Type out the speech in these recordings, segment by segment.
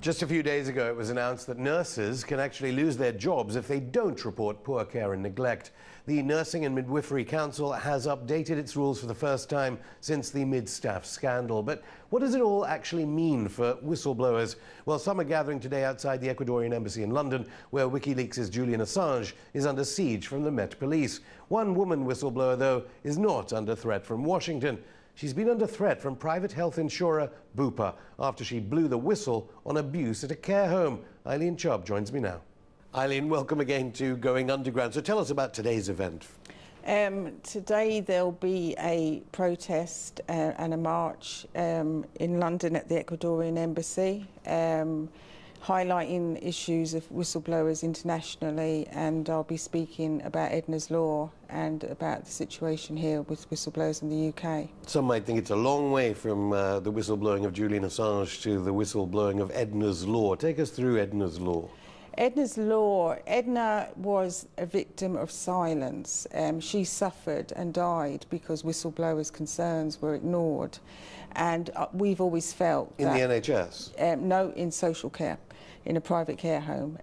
Just a few days ago, it was announced that nurses can actually lose their jobs if they don't report poor care and neglect. The Nursing and Midwifery Council has updated its rules for the first time since the mid-staff scandal. But what does it all actually mean for whistleblowers? Well, some are gathering today outside the Ecuadorian embassy in London, where WikiLeaks' Julian Assange is under siege from the Met Police. One woman whistleblower, though, is not under threat from Washington. She's been under threat from private health insurer Bupa after she blew the whistle on abuse at a care home. Eileen Chubb joins me now. Eileen, welcome again to Going Underground. So tell us about today's event. Today there'll be a protest and a march in London at the Ecuadorian embassy, highlighting issues of whistleblowers internationally, and I'll be speaking about Ednas Law and about the situation here with whistleblowers in the UK. Some might think it's a long way from the whistleblowing of Julian Assange to the whistleblowing of Ednas Law. Take us through Ednas Law. Ednas Law, Edna was a victim of silence. She suffered and died because whistleblowers' concerns were ignored. And we've always felt that... In the NHS? No, in social care, in a private care home.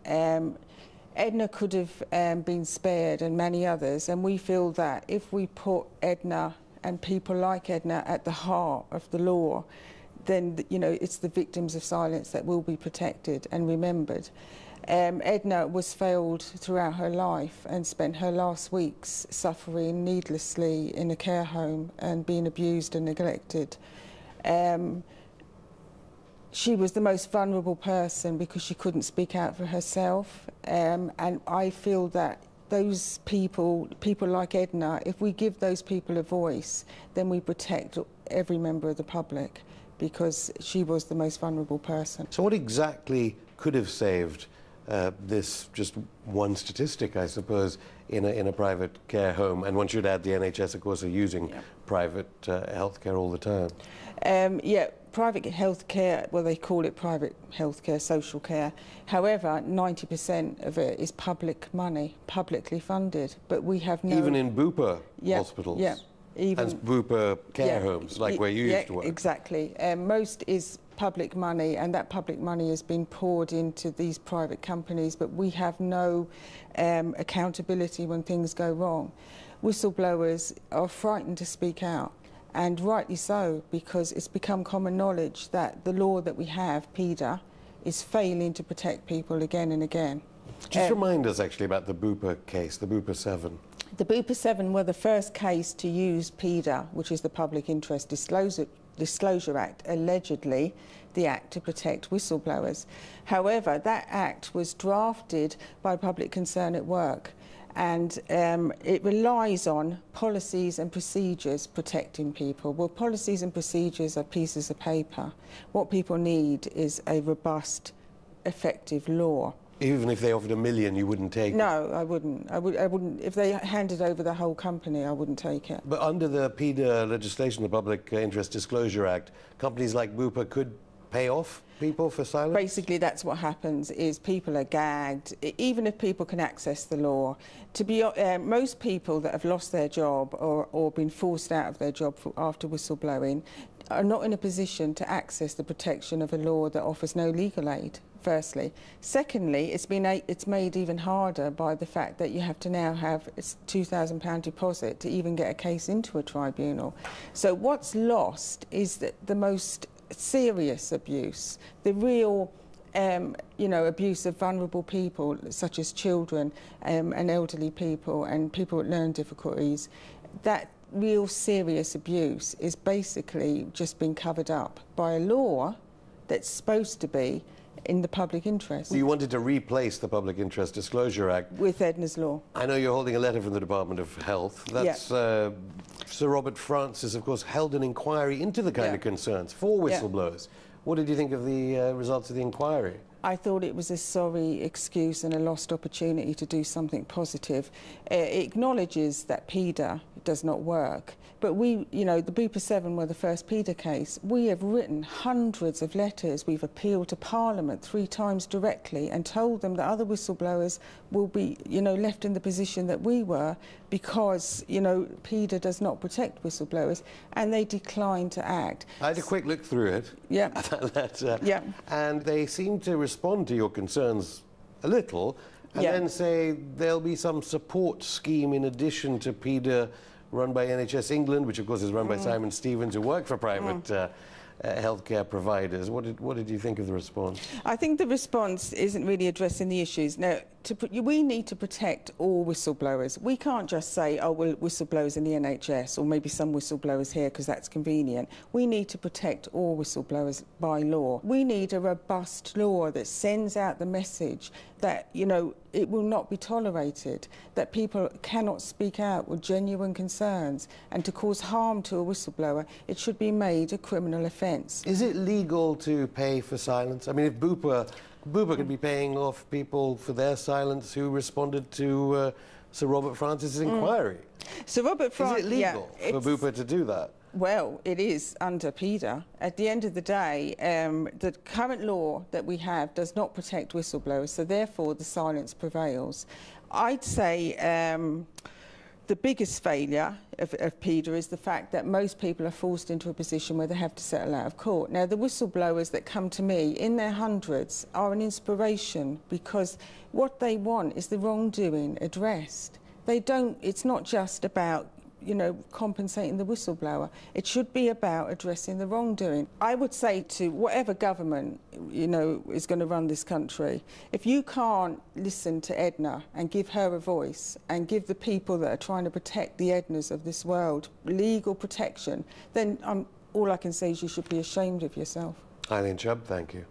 Edna could have been spared, and many others, and we feel that if we put Edna and people like Edna at the heart of the law, then, you know, it's the victims of silence that will be protected and remembered. Edna was failed throughout her life and spent her last weeks suffering needlessly in a care home and being abused and neglected. She was the most vulnerable person because she couldn't speak out for herself, and I feel that those people like Edna, if we give those people a voice, then we protect every member of the public, because she was the most vulnerable person. So what exactly could have saved this just one statistic, I suppose, in a private care home? And one should add the NHS, of course, are using private healthcare all the time. Yeah, private healthcare, well, they call it private healthcare, social care. However, 90% of it is public money, publicly funded. But we have no... Even in Bupa hospitals? Yeah. Even, and Bupa care homes, like where you used to work? Exactly. Most is public money, and that public money has been poured into these private companies, but we have no accountability when things go wrong. Whistleblowers are frightened to speak out, and rightly so, because it's become common knowledge that the law that we have, PIDA, is failing to protect people again and again. Just remind us actually about the Bupa case, the Bupa 7. The Bupa 7 were the first case to use PIDA, which is the Public Interest Disclosure Act, allegedly the act to protect whistleblowers. However, that act was drafted by Public Concern at Work, and it relies on policies and procedures protecting people. Well, policies and procedures are pieces of paper. What people need is a robust, effective law. Even if they offered $1 million, you wouldn't take it? No, I wouldn't. I wouldn't. If they handed over the whole company, I wouldn't take it. But under the PIDA legislation, the Public Interest Disclosure Act, companies like Bupa could pay off people for silence? Basically, that's what happens, is people are gagged, even if people can access the law. To be most people that have lost their job or been forced out of their job after whistleblowing are not in a position to access the protection of a law that offers no legal aid, firstly. Secondly, it's made even harder by the fact that you have to now have a £2,000 deposit to even get a case into a tribunal. So what's lost is that the most serious abuse, the real abuse of vulnerable people, such as children and elderly people and people with learning difficulties, that real serious abuse is basically just being covered up by a law that's supposed to be in the public interest. So you wanted to replace the Public Interest Disclosure Act with Ednas Law. I know you're holding a letter from the Department of Health. That's Sir Robert Francis, of course, held an inquiry into the kind of concerns for whistleblowers. What did you think of the results of the inquiry? I thought it was a sorry excuse and a lost opportunity to do something positive. It acknowledges that PIDA does not work, but we, the Bupa 7 were the first PIDA case. We have written hundreds of letters. We've appealed to Parliament 3 times directly and told them that other whistleblowers will be, left in the position that we were because, you know, PEDA does not protect whistleblowers, and they decline to act. I had a quick look through it. Yeah. That letter. Yeah. And they seem to respond to your concerns a little, and Yeah. then say there'll be some support scheme in addition to PEDA run by NHS England, which of course is run by Simon Stevens, who work for private healthcare providers. What did you think of the response? I think the response isn't really addressing the issues. Now, we need to protect all whistleblowers. We can't just say, oh, well, whistleblowers in the NHS, or maybe some whistleblowers here because that's convenient. We need to protect all whistleblowers by law. We need a robust law that sends out the message that, you know, it will not be tolerated, that people cannot speak out with genuine concerns, and to cause harm to a whistleblower, it should be made a criminal offence. Is it legal to pay for silence? I mean, if Bupa could be paying off people for their silence who responded to Sir Robert Francis's inquiry. So Robert Is it legal for Bupa to do that? Well, it is under PEDA. At the end of the day, the current law that we have does not protect whistleblowers, so therefore the silence prevails. I'd say the biggest failure of PEDA is the fact that most people are forced into a position where they have to settle out of court. Now, the whistleblowers that come to me in their hundreds are an inspiration, because what they want is the wrongdoing addressed. They don't, it's not just about, you know, compensating the whistleblower. It should be about addressing the wrongdoing. I would say to whatever government, you know, is going to run this country, if you can't listen to Edna and give her a voice and give the people that are trying to protect the Ednas of this world legal protection, then all I can say is you should be ashamed of yourself. Eileen Chubb, thank you.